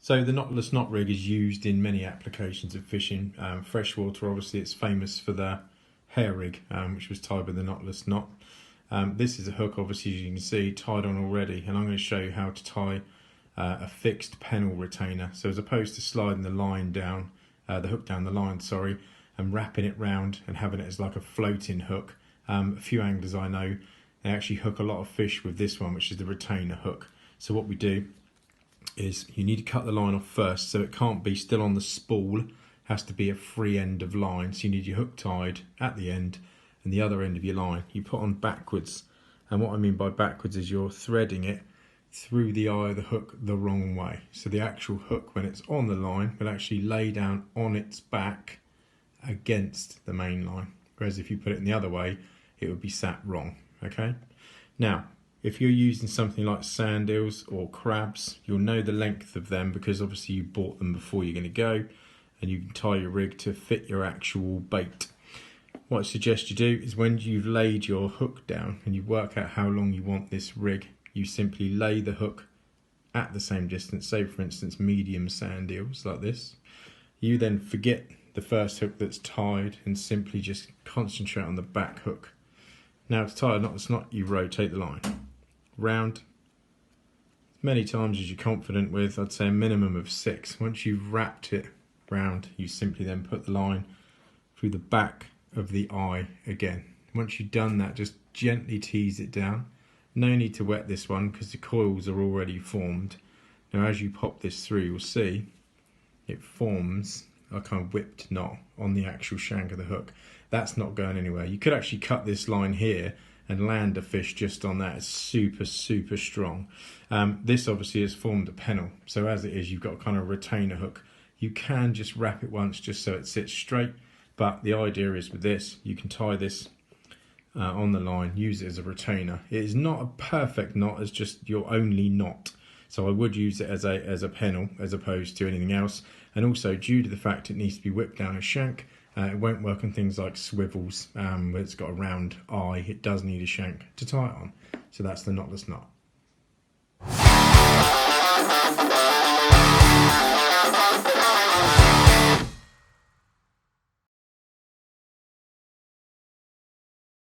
So the knotless knot rig is used in many applications of fishing. Freshwater, obviously, it's famous for the hair rig, which was tied with a knotless knot. This is a hook, obviously, as you can see, tied on already, and I'm going to show you how to tie a fixed Pennell retainer. So as opposed to sliding the line down, the hook down the line, sorry, and wrapping it round and having it as like a floating hook, a few anglers I know, they actually hook a lot of fish with this one, which is the retainer hook. So what we do is you need to cut the line off first, so it can't be still on the spool, it has to be a free end of line. So you need your hook tied at the end and the other end of your line you put on backwards, and what I mean by backwards is you're threading it through the eye of the hook the wrong way. So the actual hook, when it's on the line, will actually lay down on its back against the main line, whereas if you put it in the other way it would be sat wrong. Okay, now if you're using something like sand eels or crabs, you'll know the length of them because obviously you bought them before you're going to go, and you can tie your rig to fit your actual bait. What I suggest you do is when you've laid your hook down and you work out how long you want this rig, you simply lay the hook at the same distance, say for instance medium sand eels like this. You then forget the first hook that's tied and simply just concentrate on the back hook. Now to tie a knotless knot, you rotate the line round as many times as you're confident with. I'd say a minimum of 6. Once you've wrapped it round, you simply then put the line through the back of the eye again. Once you've done that, just gently tease it down. No need to wet this one because the coils are already formed. Now as you pop this through, you'll see it forms a kind of whipped knot on the actual shank of the hook. That's not going anywhere. You could actually cut this line here and land a fish just on that. It's super strong. This obviously has formed a Pennell, so as it is, you've got kind of a retainer hook. You can just wrap it once just so it sits straight, but the idea is with this, you can tie this on the line, use it as a retainer. It is not a perfect knot, as just your only knot, so I would use it as a Pennell as opposed to anything else. And also, due to the fact it needs to be whipped down a shank, it won't work on things like swivels where it's got a round eye. It does need a shank to tie it on. So that's the knotless knot.